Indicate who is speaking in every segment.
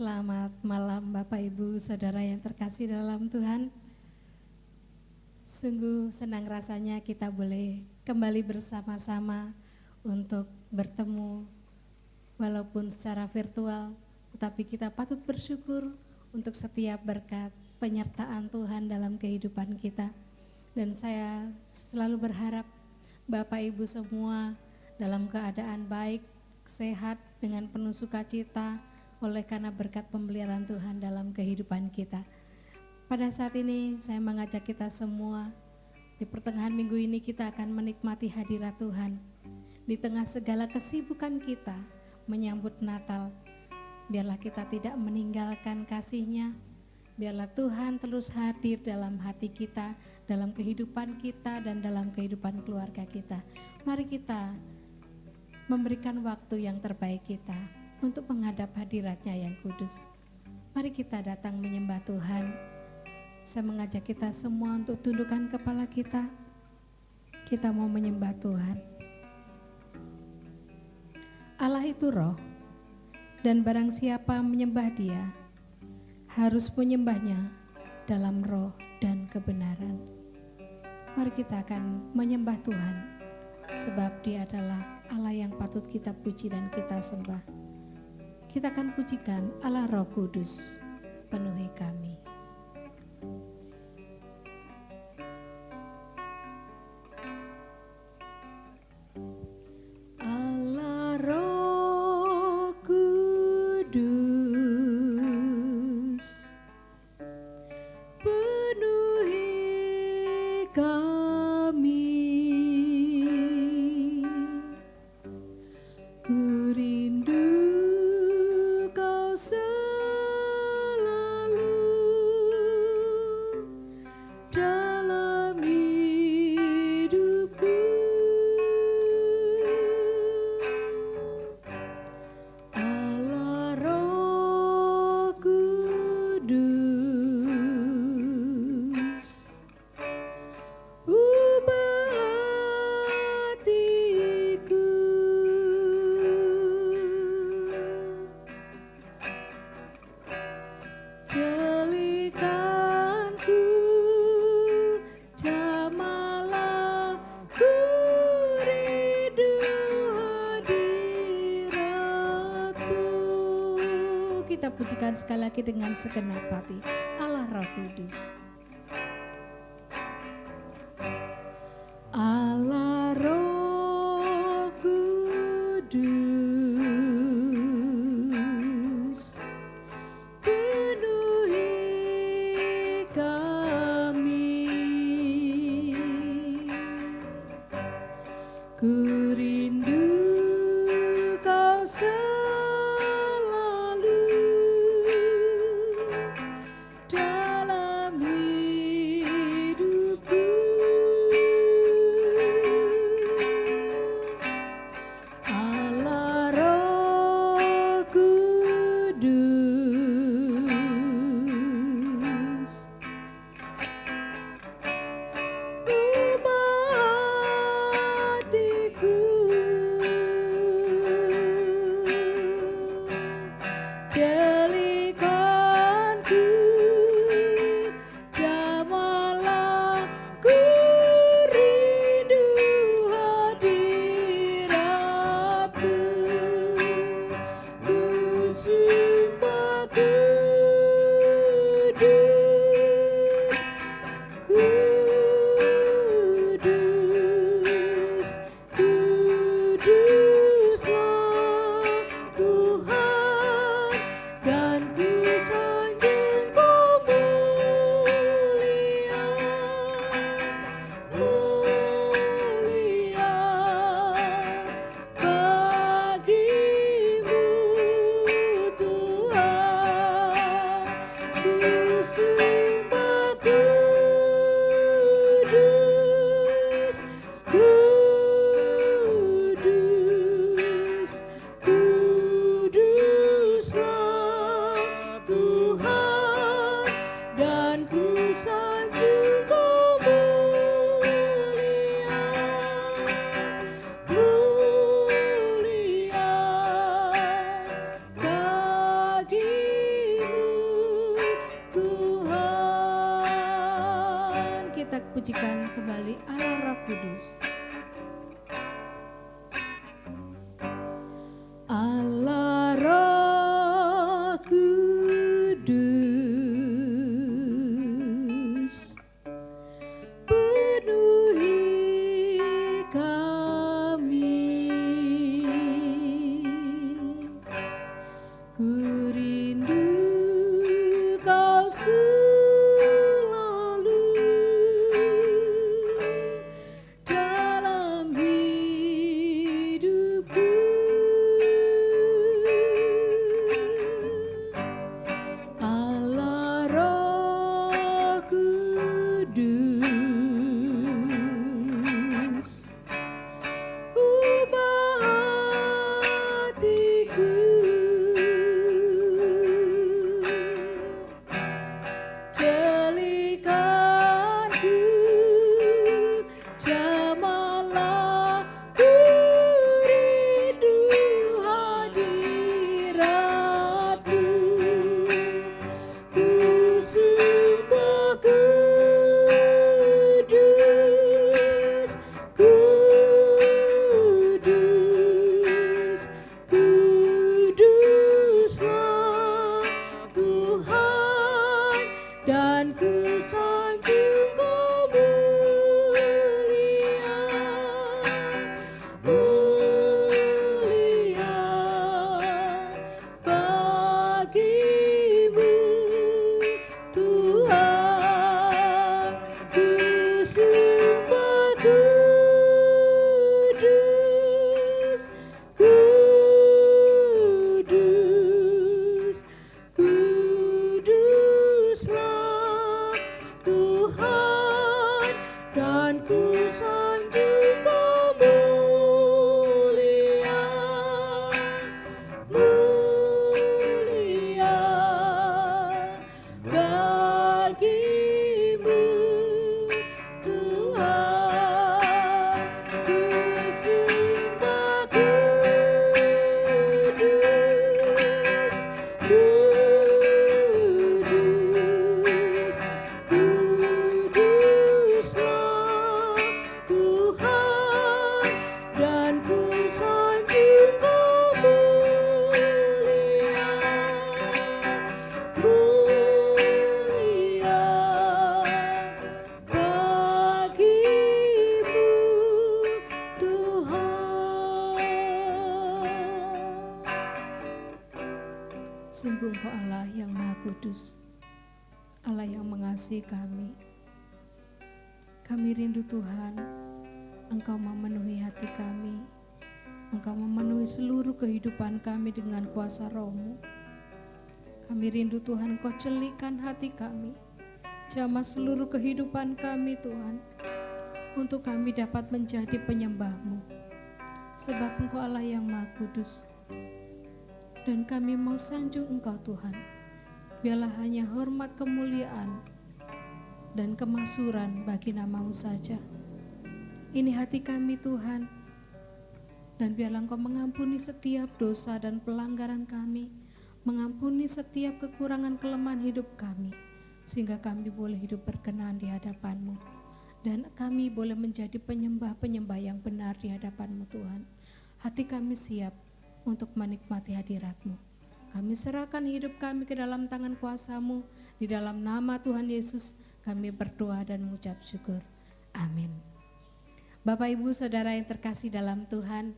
Speaker 1: Selamat malam Bapak Ibu Saudara yang terkasih dalam Tuhan. Sungguh senang rasanya kita boleh kembali bersama-sama untuk bertemu walaupun secara virtual, tetapi kita patut bersyukur untuk setiap berkat penyertaan Tuhan dalam kehidupan kita. Dan saya selalu berharap Bapak Ibu semua dalam keadaan baik, sehat, dengan penuh sukacita, oleh karena berkat pemeliharaan Tuhan dalam kehidupan kita. Pada saat ini saya mengajak kita semua, di pertengahan minggu ini kita akan menikmati hadirat Tuhan. Di tengah segala kesibukan kita menyambut Natal, biarlah kita tidak meninggalkan kasih-Nya, biarlah Tuhan terus hadir dalam hati kita, dalam kehidupan kita, dan dalam kehidupan keluarga kita. Mari kita memberikan waktu yang terbaik kita untuk menghadap hadirat-Nya yang kudus. Mari kita datang menyembah Tuhan. Saya mengajak kita semua untuk tundukkan kepala kita. Kita mau menyembah Tuhan. Allah itu roh, dan barang siapa menyembah Dia, harus menyembahnya dalam roh dan kebenaran. Mari kita akan menyembah Tuhan, sebab Dia adalah Allah yang patut kita puji dan kita sembah. Kita akan pujikan Allah Roh Kudus, penuhi kami. Allah Roh Kudus, penuhi kami. Ku rindu selalu dalam hidupku. Allah Roh Kudus, ubah hatiku. Jelikanku, jamalah ku rindu hadirat-Mu. Kita pujikan sekali lagi dengan segenap hati Allah Roh Kudus. Allah Roh Kudus, penuhi kami. Ku rindu Kau selalu dalam hidupku. Allah Roh Kudus, pujikan kembali Allah Roh Kudus. Allah Roh Kudus, penuhi kami, ku rindu kau selalu dalam hidupku. Allah Roh Kudus, ubah hatiku, jadikanku jamalah, ku rindu hadirat-Mu, ku sembah kudus, kudus, kuduslah Tuhan, dan ku sanjung Kau mulia, mulia bagimu Tuhan, ku sembah kudus, kudus, kuduslah Tuhan, dan ku sanjung Kau mulia, mulia bagimu Tuhan, ku sembah kudus, kudus, kuduslah Tuhan, dan ku sanjung Kau mulia, mulia bagimu Tuhan. Sungguh Engkau Allah yang Maha Kudus, Allah yang mengasihi kami. Kami rindu Tuhan, Engkau memenuhi hati kami, Engkau memenuhi seluruh kehidupan kami dengan kuasa Roh-Mu. Kami rindu Tuhan, Engkau celikan hati kami, jamah seluruh kehidupan kami Tuhan, untuk kami dapat menjadi penyembah-Mu, sebab Engkau Allah yang Maha Kudus. Dan kami mau sanjung Engkau Tuhan, biarlah hanya hormat, kemuliaan, dan kemaksuran bagi nama-Mu saja. Ini hati kami Tuhan, dan biarlah Engkau mengampuni setiap dosa dan pelanggaran kami, mengampuni setiap kekurangan kelemahan hidup kami, sehingga kami boleh hidup berkenan di hadapan-Mu, dan kami boleh menjadi penyembah-penyembah yang benar di hadapan-Mu Tuhan. Hati kami siap untuk menikmati hadirat-Mu. Kami serahkan hidup kami ke dalam tangan kuasa-Mu. Di dalam nama Tuhan Yesus kami berdoa dan mengucap syukur. Amin. Bapak Ibu Saudara yang terkasih dalam Tuhan,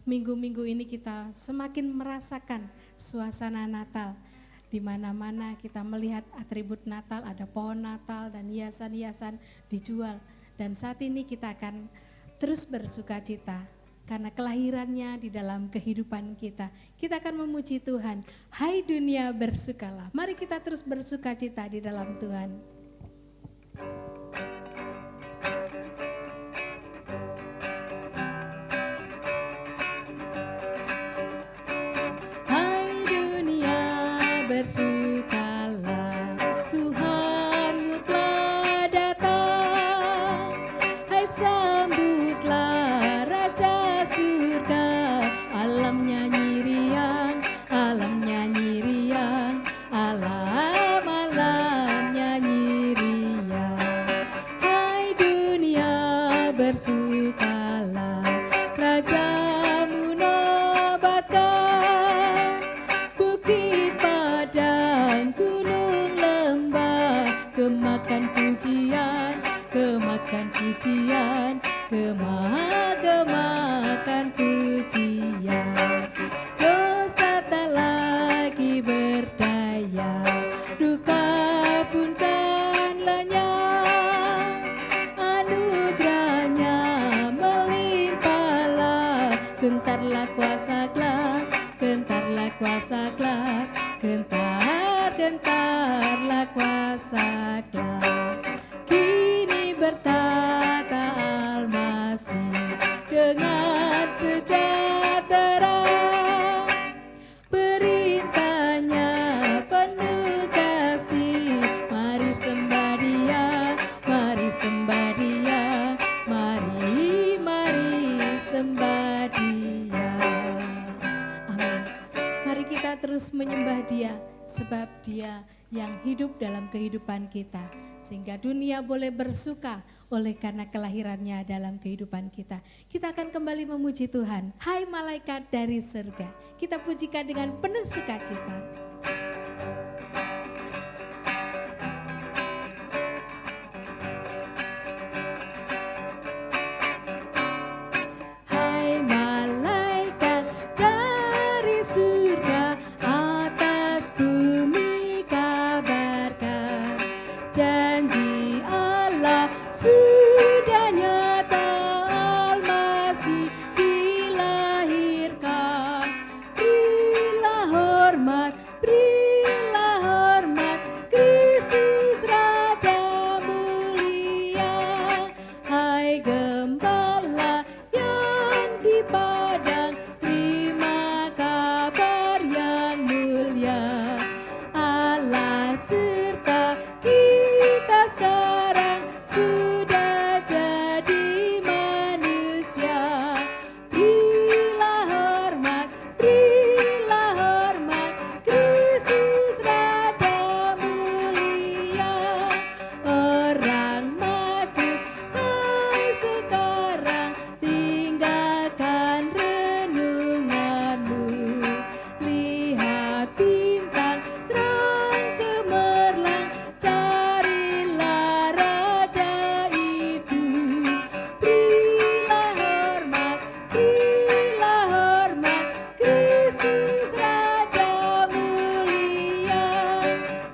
Speaker 1: minggu-minggu ini kita semakin merasakan suasana Natal. Di mana-mana kita melihat atribut Natal, ada pohon Natal dan hiasan-hiasan dijual. Dan saat ini kita akan terus bersuka cita karena kelahirannya di dalam kehidupan kita. Kita akan memuji Tuhan. Hai dunia, bersukalah. Mari kita terus bersuka cita di dalam Tuhan. Hai dunia, bersukalah, Tuhanmu telah datang. Hai sambutlah Raja surga, alam nyanyi riang, alam nyanyi riang, alam nyanyi riang. Gemakan pujian, gemakan pujian, gemakan pujian. Dosa tak lagi berdaya, duka pun kan lenyap. Anugerahnya melimpahlah, gentarlah kuasa kelak, gentarlah kuasa kelak, gentarlah kuasa kelak. Kini bertata Al-Masih dengan sejahtera, perintahnya penuh kasih. Mari sembah Dia, mari sembah Dia, mari sembah Dia. Amin. Mari kita terus menyembah Dia, sebab Dia yang hidup dalam kehidupan kita, sehingga dunia boleh bersuka oleh karena kelahirannya dalam kehidupan kita. Kita akan kembali memuji Tuhan. Hai malaikat dari surga, kita pujikan dengan penuh sukacita. Hai malaikat dari surga, atas bumi kabarkan janji Allah sudah nyata. Al-Masih dilahirkan. Berilah hormat, Kristus Raja mulia. Hai gembala yang di padang, terima kabar yang mulia. Allah serta kita sekarang, sudah jadi manusia. Berilah hormat, Kristus Raja mulia. Orang Majus, hai sekarang tinggalkan renunganmu. Lihat bintang terang cemerlang, carilah Raja itu. Berilah hormat, Kristus Raja mulia.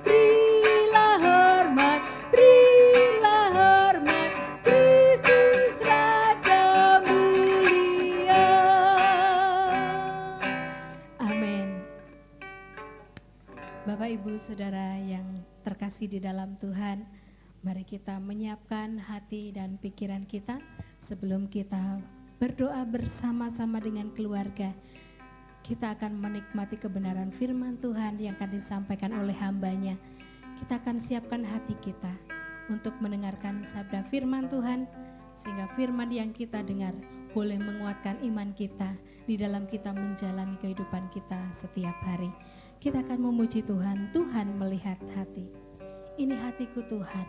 Speaker 1: Berilah hormat, Kristus Raja mulia. Amin. Bapak Ibu Saudara yang terkasih di dalam Tuhan, mari kita menyiapkan hati dan pikiran kita sebelum kita berdoa bersama-sama dengan keluarga. Kita akan menikmati kebenaran firman Tuhan yang akan disampaikan oleh hambanya. Kita akan siapkan hati kita untuk mendengarkan sabda firman Tuhan, sehingga firman yang kita dengar boleh menguatkan iman kita di dalam kita menjalani kehidupan kita setiap hari. Kita akan memuji Tuhan. Tuhan melihat hati. Ini hatiku Tuhan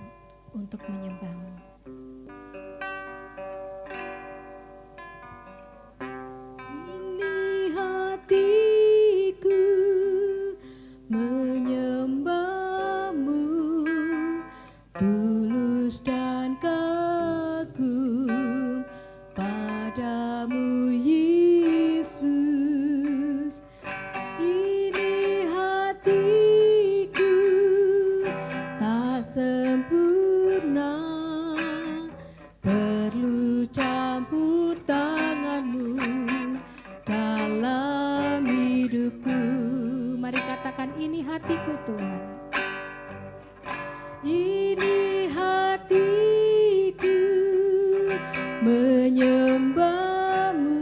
Speaker 1: untuk menyembah-Mu. Ini hatiku menyembah-Mu, tulus dan kagum padamu Yesus. Ini hatiku tak sempurna, perlu campur tangan-Mu dalam hidupku. Mari katakan, ini hatiku Tuhan. Ini hatiku menyembah-Mu,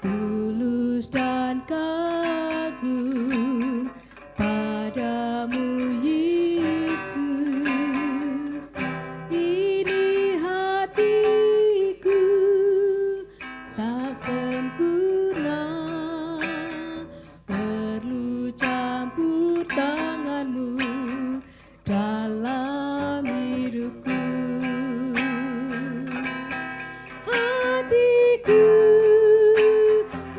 Speaker 1: tulus dan kagum padamu Yesus. Ini hatiku tak sempurna, perlu campur tangan-Mu dalam hidupku. Hatiku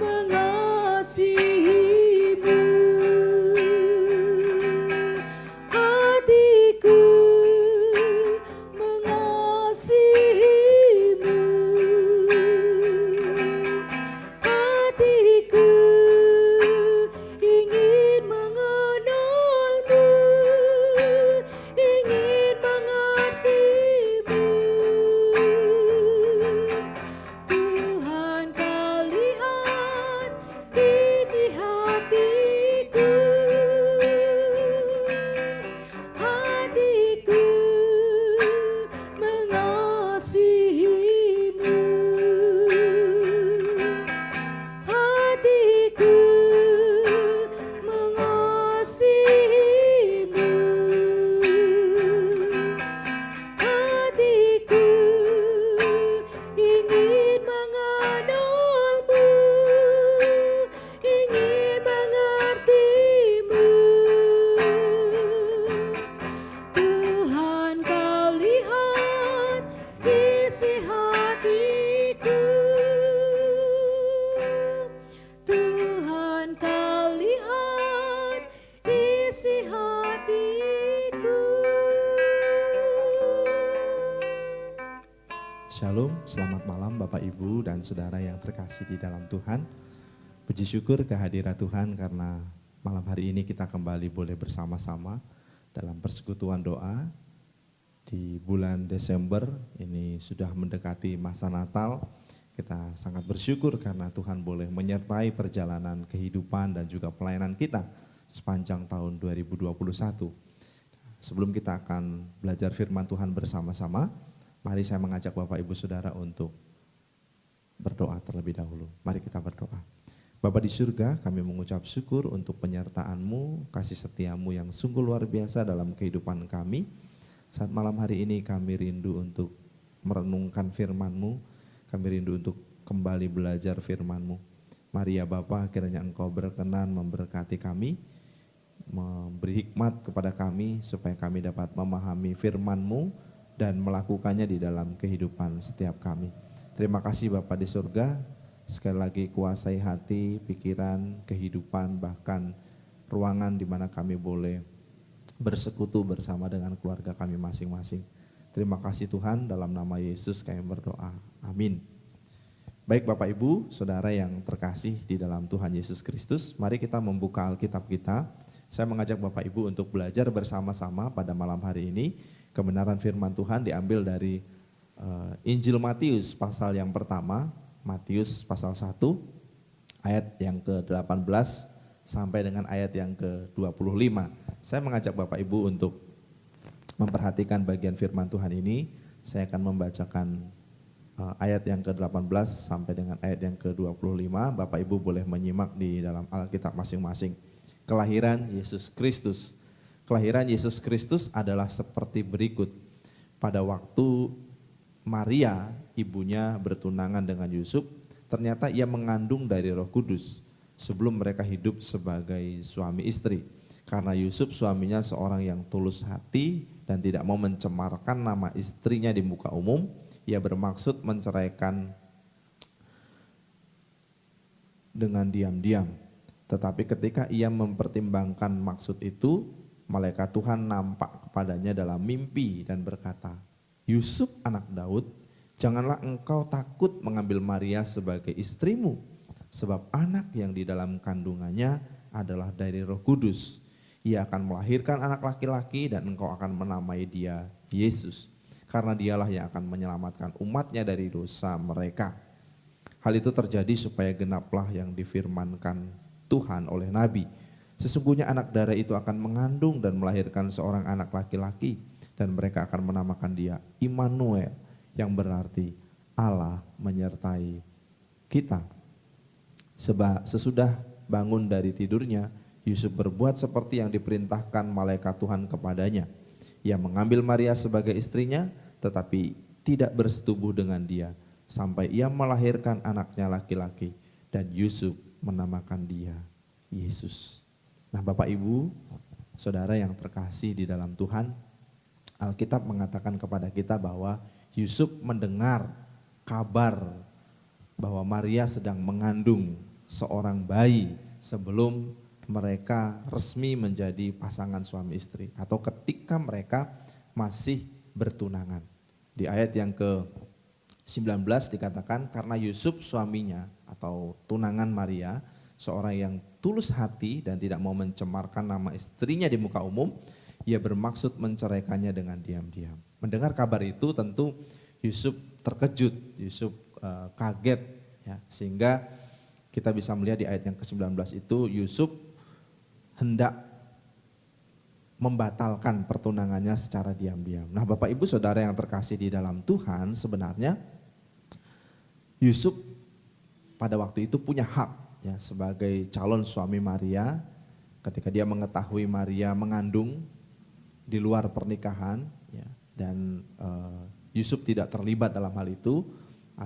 Speaker 1: mengasihi-Mu, hatiku
Speaker 2: Shalom, selamat malam Bapak Ibu dan Saudara yang terkasih di dalam Tuhan. Puji syukur kehadirat Tuhan karena malam hari ini kita kembali boleh bersama-sama dalam persekutuan doa. Di bulan Desember ini sudah mendekati masa Natal. Kita sangat bersyukur karena Tuhan boleh menyertai perjalanan kehidupan dan juga pelayanan kita sepanjang tahun 2021. Sebelum kita akan belajar firman Tuhan bersama-sama, mari saya mengajak Bapak Ibu Saudara untuk berdoa terlebih dahulu. Mari kita berdoa. Bapa di surga, kami mengucap syukur untuk penyertaan-Mu, kasih setia-Mu yang sungguh luar biasa dalam kehidupan kami. Saat malam hari ini kami rindu untuk merenungkan firman-Mu, kami rindu untuk kembali belajar firman-Mu. Mari ya Bapa, kiranya Engkau berkenan memberkati kami, memberi hikmat kepada kami supaya kami dapat memahami firman-Mu dan melakukannya di dalam kehidupan setiap kami. Terima kasih Bapa di surga, sekali lagi kuasai hati, pikiran, kehidupan, bahkan ruangan di mana kami boleh bersekutu bersama dengan keluarga kami masing-masing. Terima kasih Tuhan, dalam nama Yesus kami berdoa. Amin. Baik Bapak Ibu, Saudara yang terkasih di dalam Tuhan Yesus Kristus, mari kita membuka Alkitab kita. Saya mengajak Bapak Ibu untuk belajar bersama-sama pada malam hari ini. Kebenaran firman Tuhan diambil dari Injil Matius pasal yang pertama, Matius pasal 1, ayat yang ke-18 sampai dengan ayat yang ke-25. Saya mengajak Bapak Ibu untuk memperhatikan bagian firman Tuhan ini. Saya akan membacakan ayat yang ke-18 sampai dengan ayat yang ke-25. Bapak Ibu boleh menyimak di dalam Alkitab masing-masing. Kelahiran Yesus Kristus. Kelahiran Yesus Kristus adalah seperti berikut. Pada waktu Maria, ibunya bertunangan dengan Yusuf, ternyata ia mengandung dari Roh Kudus sebelum mereka hidup sebagai suami istri. Karena Yusuf suaminya seorang yang tulus hati dan tidak mau mencemarkan nama istrinya di muka umum, ia bermaksud menceraikan dengan diam-diam. Tetapi ketika ia mempertimbangkan maksud itu, malaikat Tuhan nampak kepadanya dalam mimpi dan berkata, Yusuf anak Daud, janganlah engkau takut mengambil Maria sebagai istrimu, sebab anak yang di dalam kandungannya adalah dari Roh Kudus. Ia akan melahirkan anak laki-laki dan engkau akan menamai dia Yesus, karena dialah yang akan menyelamatkan umatnya dari dosa mereka. Hal itu terjadi supaya genaplah yang difirmankan Tuhan oleh Nabi. Sesungguhnya anak darah itu akan mengandung dan melahirkan seorang anak laki-laki dan mereka akan menamakan dia Immanuel, yang berarti Allah menyertai kita. Sesudah bangun dari tidurnya, Yusuf berbuat seperti yang diperintahkan malaikat Tuhan kepadanya. Ia mengambil Maria sebagai istrinya, tetapi tidak bersetubuh dengan dia, sampai ia melahirkan anaknya laki-laki, dan Yusuf menamakan dia Yesus. Nah Bapak Ibu, Saudara yang terkasih di dalam Tuhan, Alkitab mengatakan kepada kita bahwa Yusuf mendengar kabar bahwa Maria sedang mengandung seorang bayi sebelum mereka resmi menjadi pasangan suami istri atau ketika mereka masih bertunangan. Di ayat yang ke-19 dikatakan karena Yusuf suaminya atau tunangan Maria, seorang yang tulus hati dan tidak mau mencemarkan nama istrinya di muka umum, ia bermaksud menceraikannya dengan diam-diam. Mendengar kabar itu tentu Yusuf terkejut, Yusuf kaget, ya, sehingga kita bisa melihat di ayat yang ke-19 itu Yusuf hendak membatalkan pertunangannya secara diam-diam. Nah Bapak Ibu Saudara yang terkasih di dalam Tuhan, sebenarnya Yusuf pada waktu itu punya hak ya, sebagai calon suami Maria. Ketika dia mengetahui Maria mengandung di luar pernikahan ya, dan Yusuf tidak terlibat dalam hal itu,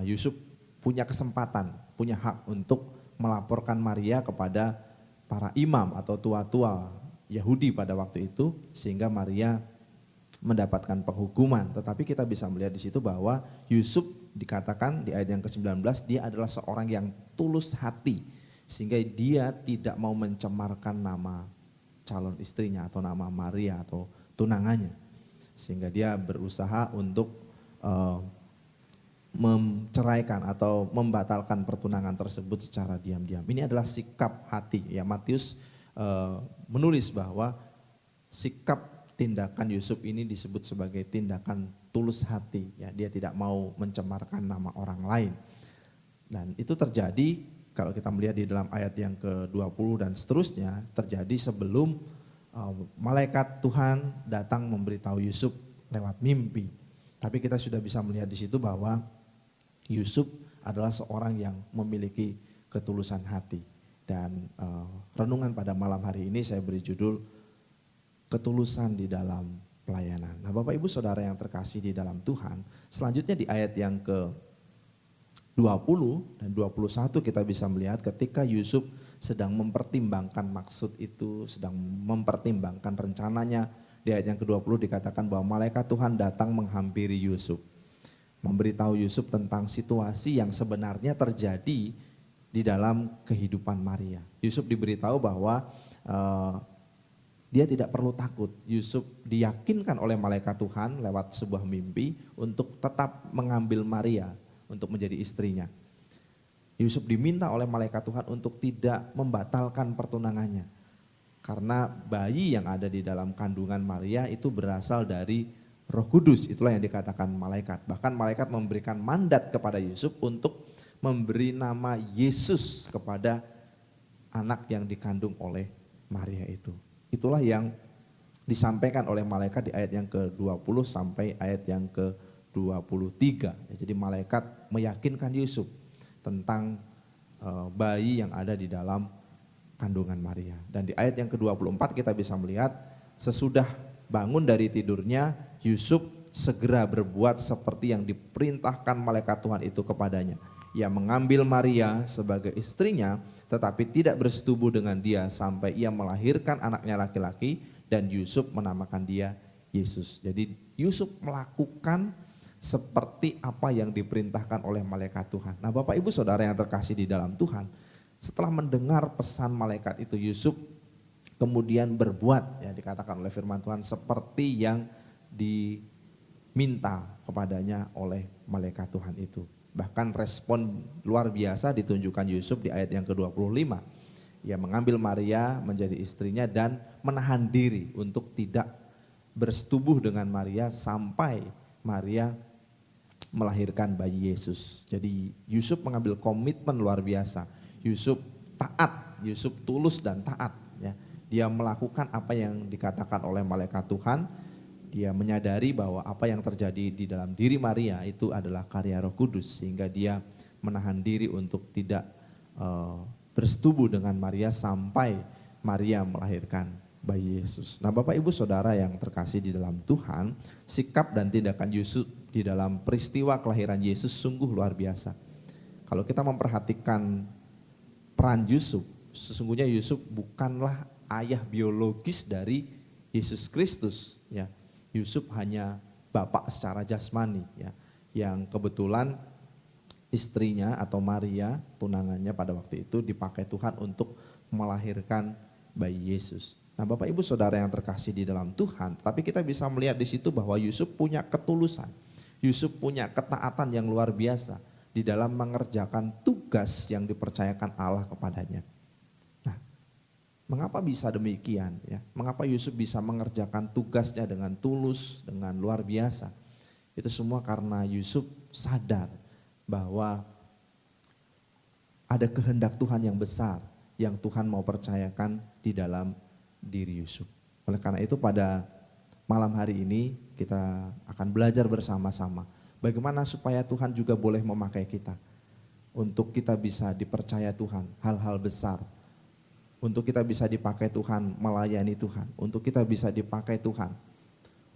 Speaker 2: Yusuf punya kesempatan, punya hak untuk melaporkan Maria kepada para imam atau tua-tua Yahudi pada waktu itu, sehingga Maria mendapatkan penghukuman. Tetapi kita bisa melihat di situ bahwa Yusuf dikatakan di ayat yang ke-19 dia adalah seorang yang tulus hati, sehingga dia tidak mau mencemarkan nama calon istrinya atau nama Maria atau tunangannya, sehingga dia berusaha untuk menceraikan atau membatalkan pertunangan tersebut secara diam-diam. Ini adalah sikap hati. Ya, Matius menulis bahwa sikap tindakan Yusuf ini disebut sebagai tindakan tulus hati. Ya, dia tidak mau mencemarkan nama orang lain. Dan itu terjadi kalau kita melihat di dalam ayat yang ke-20 dan seterusnya, terjadi sebelum malaikat Tuhan datang memberitahu Yusuf lewat mimpi. Tapi kita sudah bisa melihat di situ bahwa Yusuf adalah seorang yang memiliki ketulusan hati. Dan renungan pada malam hari ini saya beri judul ketulusan di dalam pelayanan. Nah, Bapak Ibu Saudara yang terkasih di dalam Tuhan, selanjutnya di ayat yang ke-20 dan 21 kita bisa melihat ketika Yusuf sedang mempertimbangkan maksud itu, sedang mempertimbangkan rencananya. Di ayat yang ke-20 dikatakan bahwa malaikat Tuhan datang menghampiri Yusuf, memberitahu Yusuf tentang situasi yang sebenarnya terjadi di dalam kehidupan Maria. Yusuf diberitahu bahwa dia tidak perlu takut. Yusuf diyakinkan oleh malaikat Tuhan lewat sebuah mimpi untuk tetap mengambil Maria untuk menjadi istrinya. Yusuf diminta oleh malaikat Tuhan untuk tidak membatalkan pertunangannya. Karena bayi yang ada di dalam kandungan Maria itu berasal dari Roh Kudus, itulah yang dikatakan malaikat. Bahkan malaikat memberikan mandat kepada Yusuf untuk memberi nama Yesus kepada anak yang dikandung oleh Maria itu. Itulah yang disampaikan oleh malaikat di ayat yang ke-20 sampai ayat yang ke-23. Jadi malaikat meyakinkan Yusuf tentang bayi yang ada di dalam kandungan Maria. Dan di ayat yang ke-24 kita bisa melihat sesudah bangun dari tidurnya, Yusuf segera berbuat seperti yang diperintahkan malaikat Tuhan itu kepadanya. Ia mengambil Maria sebagai istrinya, tetapi tidak bersetubuh dengan dia sampai ia melahirkan anaknya laki-laki, dan Yusuf menamakan dia Yesus. Jadi Yusuf melakukan seperti apa yang diperintahkan oleh malaikat Tuhan. Nah, Bapak Ibu Saudara yang terkasih di dalam Tuhan, setelah mendengar pesan malaikat itu, Yusuf kemudian berbuat, ya dikatakan oleh firman Tuhan, seperti yang diminta kepadanya oleh malaikat Tuhan itu. Bahkan respon luar biasa ditunjukkan Yusuf di ayat yang ke-25. Ia mengambil Maria menjadi istrinya dan menahan diri untuk tidak bersetubuh dengan Maria sampai Maria melahirkan bayi Yesus. Jadi Yusuf mengambil komitmen luar biasa. Yusuf taat, Yusuf tulus dan taat. Ya. Dia melakukan apa yang dikatakan oleh malaikat Tuhan. Dia menyadari bahwa apa yang terjadi di dalam diri Maria itu adalah karya Roh Kudus, sehingga dia menahan diri untuk tidak bersetubuh dengan Maria sampai Maria melahirkan bayi Yesus. Nah, Bapak Ibu Saudara yang terkasih di dalam Tuhan, sikap dan tindakan Yusuf di dalam peristiwa kelahiran Yesus sungguh luar biasa. Kalau kita memperhatikan peran Yusuf, sesungguhnya Yusuf bukanlah ayah biologis dari Yesus Kristus, ya. Yusuf hanya bapak secara jasmani, ya, yang kebetulan istrinya atau Maria, tunangannya pada waktu itu dipakai Tuhan untuk melahirkan bayi Yesus. Nah, Bapak Ibu Saudara yang terkasih di dalam Tuhan, tapi kita bisa melihat di situ bahwa Yusuf punya ketulusan, Yusuf punya ketaatan yang luar biasa di dalam mengerjakan tugas yang dipercayakan Allah kepadanya. Mengapa bisa demikian? Ya? Mengapa Yusuf bisa mengerjakan tugasnya dengan tulus, dengan luar biasa? Itu semua karena Yusuf sadar bahwa ada kehendak Tuhan yang besar yang Tuhan mau percayakan di dalam diri Yusuf. Oleh karena itu pada malam hari ini kita akan belajar bersama-sama bagaimana supaya Tuhan juga boleh memakai kita untuk kita bisa dipercaya Tuhan hal-hal besar. Untuk kita bisa dipakai Tuhan, melayani Tuhan. Untuk kita bisa dipakai Tuhan,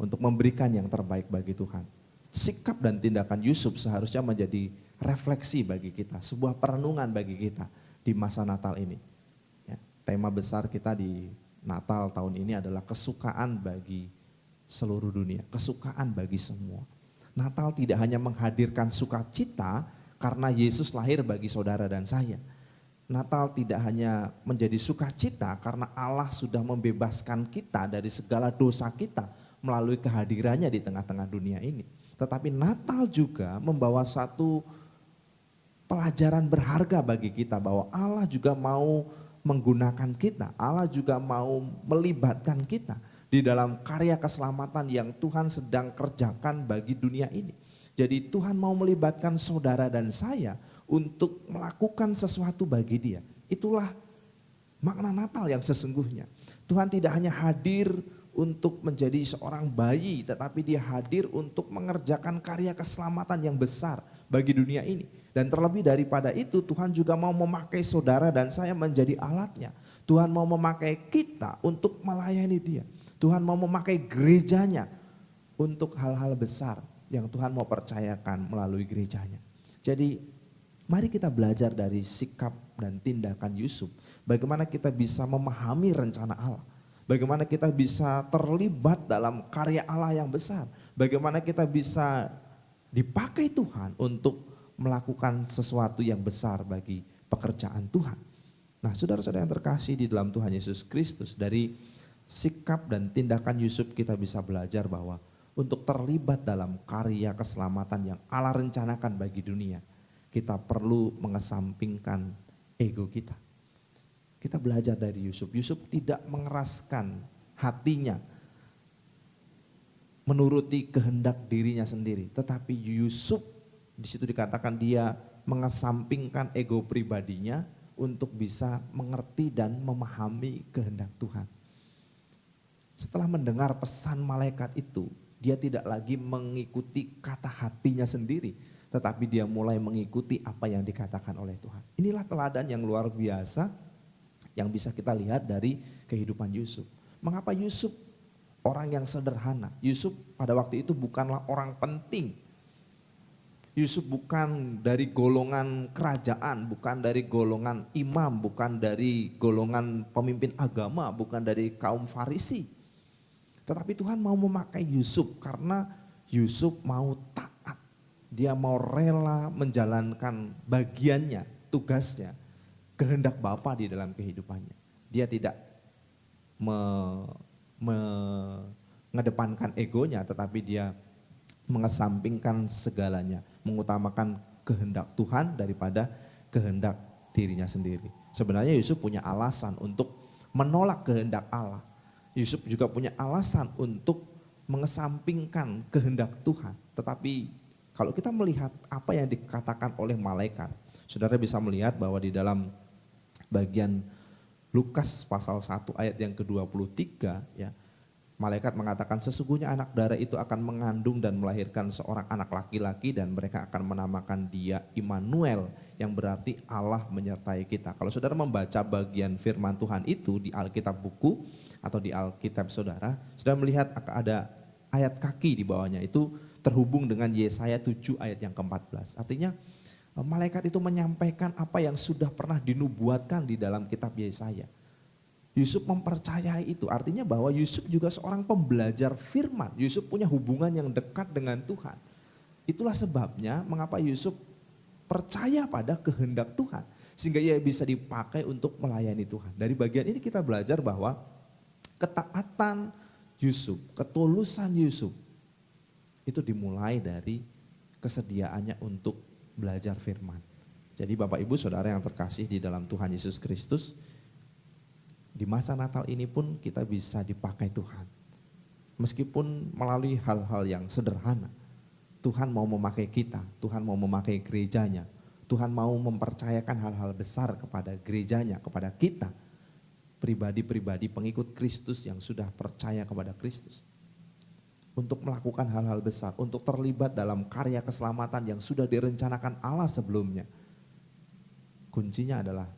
Speaker 2: untuk memberikan yang terbaik bagi Tuhan. Sikap dan tindakan Yusuf seharusnya menjadi refleksi bagi kita, sebuah perenungan bagi kita di masa Natal ini. Ya, tema besar kita di Natal tahun ini adalah kesukaan bagi seluruh dunia, kesukaan bagi semua. Natal tidak hanya menghadirkan sukacita karena Yesus lahir bagi saudara dan saya. Natal tidak hanya menjadi sukacita karena Allah sudah membebaskan kita dari segala dosa kita melalui kehadirannya di tengah-tengah dunia ini. Tetapi Natal juga membawa satu pelajaran berharga bagi kita bahwa Allah juga mau menggunakan kita, Allah juga mau melibatkan kita di dalam karya keselamatan yang Tuhan sedang kerjakan bagi dunia ini. Jadi Tuhan mau melibatkan saudara dan saya untuk melakukan sesuatu bagi dia. Itulah makna Natal yang sesungguhnya. Tuhan tidak hanya hadir untuk menjadi seorang bayi, tetapi dia hadir untuk mengerjakan karya keselamatan yang besar bagi dunia ini. Dan terlebih daripada itu, Tuhan juga mau memakai saudara dan saya menjadi alatnya. Tuhan mau memakai kita untuk melayani dia. Tuhan mau memakai gerejanya untuk hal-hal besar yang Tuhan mau percayakan melalui gerejanya. Jadi mari kita belajar dari sikap dan tindakan Yusuf. Bagaimana kita bisa memahami rencana Allah. Bagaimana kita bisa terlibat dalam karya Allah yang besar. Bagaimana kita bisa dipakai Tuhan untuk melakukan sesuatu yang besar bagi pekerjaan Tuhan. Nah, saudara-saudara yang terkasih di dalam Tuhan Yesus Kristus, dari sikap dan tindakan Yusuf kita bisa belajar bahwa untuk terlibat dalam karya keselamatan yang Allah rencanakan bagi dunia, kita perlu mengesampingkan ego kita. Kita belajar dari Yusuf. Yusuf tidak mengeraskan hatinya menuruti kehendak dirinya sendiri, tetapi Yusuf di situ dikatakan dia mengesampingkan ego pribadinya untuk bisa mengerti dan memahami kehendak Tuhan. Setelah mendengar pesan malaikat itu, dia tidak lagi mengikuti kata hatinya sendiri, tetapi dia mulai mengikuti apa yang dikatakan oleh Tuhan. Inilah teladan yang luar biasa yang bisa kita lihat dari kehidupan Yusuf. Mengapa Yusuf orang yang sederhana? Yusuf pada waktu itu bukanlah orang penting. Yusuf bukan dari golongan kerajaan, bukan dari golongan imam, bukan dari golongan pemimpin agama, bukan dari kaum Farisi. Tetapi Tuhan mau memakai Yusuf karena Yusuf mau taat. Dia mau rela menjalankan bagiannya, tugasnya, kehendak Bapa di dalam kehidupannya. Dia tidak mengedepankan egonya, tetapi dia mengesampingkan segalanya, mengutamakan kehendak Tuhan daripada kehendak dirinya sendiri. Sebenarnya Yusuf punya alasan untuk menolak kehendak Allah. Yusuf juga punya alasan untuk mengesampingkan kehendak Tuhan. Tetapi kalau kita melihat apa yang dikatakan oleh malaikat, saudara bisa melihat bahwa di dalam bagian Lukas pasal 1 ayat yang ke-23 ya, malaikat mengatakan sesungguhnya anak darah itu akan mengandung dan melahirkan seorang anak laki-laki dan mereka akan menamakan dia Immanuel yang berarti Allah menyertai kita. Kalau saudara membaca bagian firman Tuhan itu di Alkitab buku atau di Alkitab saudara melihat ada ayat kaki di bawahnya itu terhubung dengan Yesaya 7 ayat yang ke-14. Artinya malaikat itu menyampaikan apa yang sudah pernah dinubuatkan di dalam kitab Yesaya. Yusuf mempercayai itu, artinya bahwa Yusuf juga seorang pembelajar firman. Yusuf punya hubungan yang dekat dengan Tuhan. Itulah sebabnya mengapa Yusuf percaya pada kehendak Tuhan. Sehingga ia bisa dipakai untuk melayani Tuhan. Dari bagian ini kita belajar bahwa ketaatan Yusuf, ketulusan Yusuf, itu dimulai dari kesediaannya untuk belajar firman. Jadi Bapak Ibu Saudara yang terkasih di dalam Tuhan Yesus Kristus, di masa Natal ini pun kita bisa dipakai Tuhan. Meskipun melalui hal-hal yang sederhana, Tuhan mau memakai kita, Tuhan mau memakai gerejanya, Tuhan mau mempercayakan hal-hal besar kepada gerejanya, kepada kita, pribadi-pribadi pengikut Kristus yang sudah percaya kepada Kristus. Untuk melakukan hal-hal besar, untuk terlibat dalam karya keselamatan yang sudah direncanakan Allah sebelumnya. Kuncinya adalah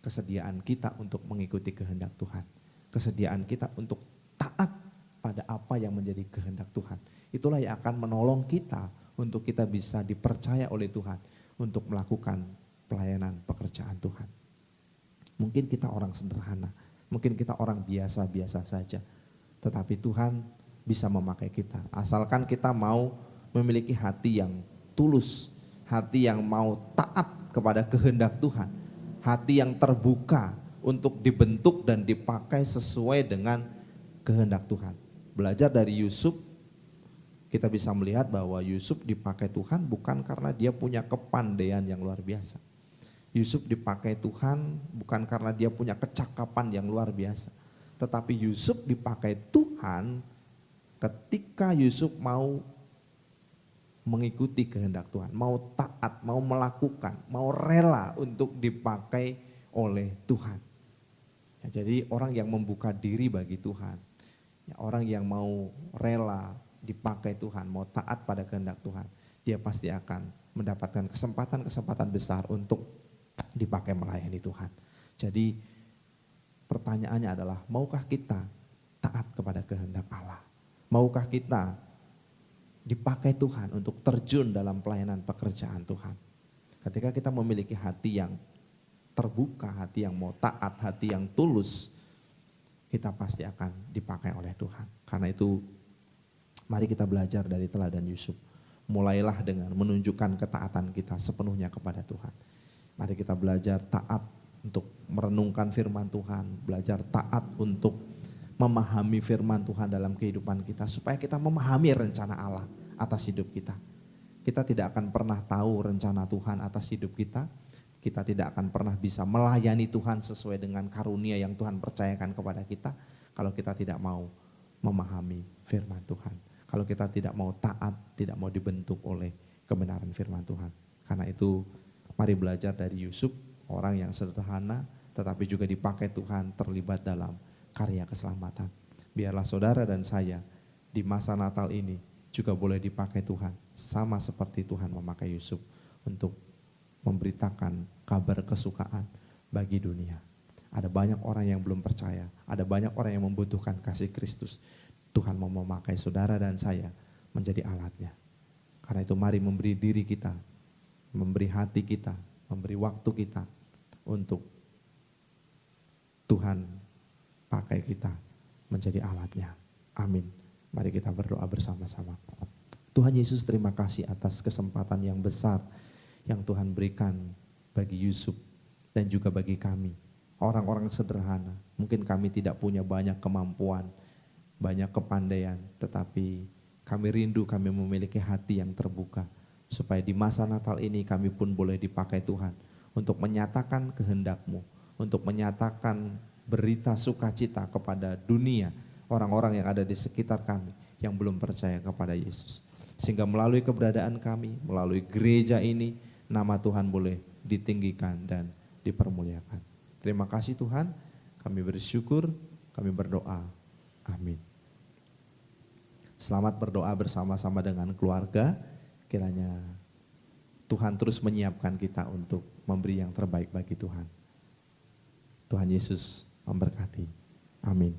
Speaker 2: kesediaan kita untuk mengikuti kehendak Tuhan. Kesediaan kita untuk taat pada apa yang menjadi kehendak Tuhan. Itulah yang akan menolong kita untuk kita bisa dipercaya oleh Tuhan untuk melakukan pelayanan pekerjaan Tuhan. Mungkin kita orang sederhana, mungkin kita orang biasa-biasa saja, tetapi Tuhan bisa memakai kita. Asalkan kita mau memiliki hati yang tulus, hati yang mau taat kepada kehendak Tuhan, hati yang terbuka untuk dibentuk dan dipakai sesuai dengan kehendak Tuhan. Belajar dari Yusuf, kita bisa melihat bahwa Yusuf dipakai Tuhan bukan karena dia punya kepandaian yang luar biasa. Yusuf dipakai Tuhan bukan karena dia punya kecakapan yang luar biasa. Tetapi Yusuf dipakai Tuhan ketika Yusuf mau mengikuti kehendak Tuhan, mau taat, mau melakukan, mau rela untuk dipakai oleh Tuhan. Ya, jadi orang yang membuka diri bagi Tuhan, ya, orang yang mau rela dipakai Tuhan, mau taat pada kehendak Tuhan, dia pasti akan mendapatkan kesempatan-kesempatan besar untuk dipakai melayani Tuhan. Jadi pertanyaannya adalah, maukah kita taat kepada kehendak Allah? Maukah kita dipakai Tuhan untuk terjun dalam pelayanan pekerjaan Tuhan? Ketika kita memiliki hati yang terbuka, hati yang mau taat, hati yang tulus, kita pasti akan dipakai oleh Tuhan. Karena itu mari kita belajar dari teladan Yusuf. Mulailah dengan menunjukkan ketaatan kita sepenuhnya kepada Tuhan. Mari kita belajar taat untuk merenungkan firman Tuhan, belajar taat untuk memahami firman Tuhan dalam kehidupan kita, supaya kita memahami rencana Allah atas hidup kita. Kita tidak akan pernah tahu rencana Tuhan atas hidup kita, kita tidak akan pernah bisa melayani Tuhan sesuai dengan karunia yang Tuhan percayakan kepada kita, kalau kita tidak mau memahami firman Tuhan. Kalau kita tidak mau taat, tidak mau dibentuk oleh kebenaran firman Tuhan. Karena itu mari belajar dari Yusuf, orang yang sederhana tetapi juga dipakai Tuhan terlibat dalam karya keselamatan. Biarlah saudara dan saya di masa Natal ini juga boleh dipakai Tuhan, sama seperti Tuhan memakai Yusuf untuk memberitakan kabar kesukaan bagi dunia. Ada banyak orang yang belum percaya, ada banyak orang yang membutuhkan kasih Kristus. Tuhan mau memakai saudara dan saya menjadi alatnya. Karena itu mari memberi diri kita, memberi hati kita, memberi waktu kita untuk Tuhan pakai kita menjadi alatnya. Amin. Mari kita berdoa bersama-sama. Tuhan Yesus, terima kasih atas kesempatan yang besar yang Tuhan berikan bagi Yusuf dan juga bagi kami. Orang-orang sederhana, mungkin kami tidak punya banyak kemampuan, banyak kepandaian, tetapi kami rindu kami memiliki hati yang terbuka, supaya di masa Natal ini kami pun boleh dipakai Tuhan untuk menyatakan kehendak-Mu, untuk menyatakan berita sukacita kepada dunia, orang-orang yang ada di sekitar kami yang belum percaya kepada Yesus. Sehingga melalui keberadaan kami, melalui gereja ini, nama Tuhan boleh ditinggikan dan dipermuliakan. Terima kasih Tuhan, kami bersyukur, kami berdoa. Amin. Selamat berdoa bersama-sama dengan keluarga. Kiranya Tuhan terus menyiapkan kita untuk memberi yang terbaik bagi Tuhan. Tuhan Yesus memberkati. Amin.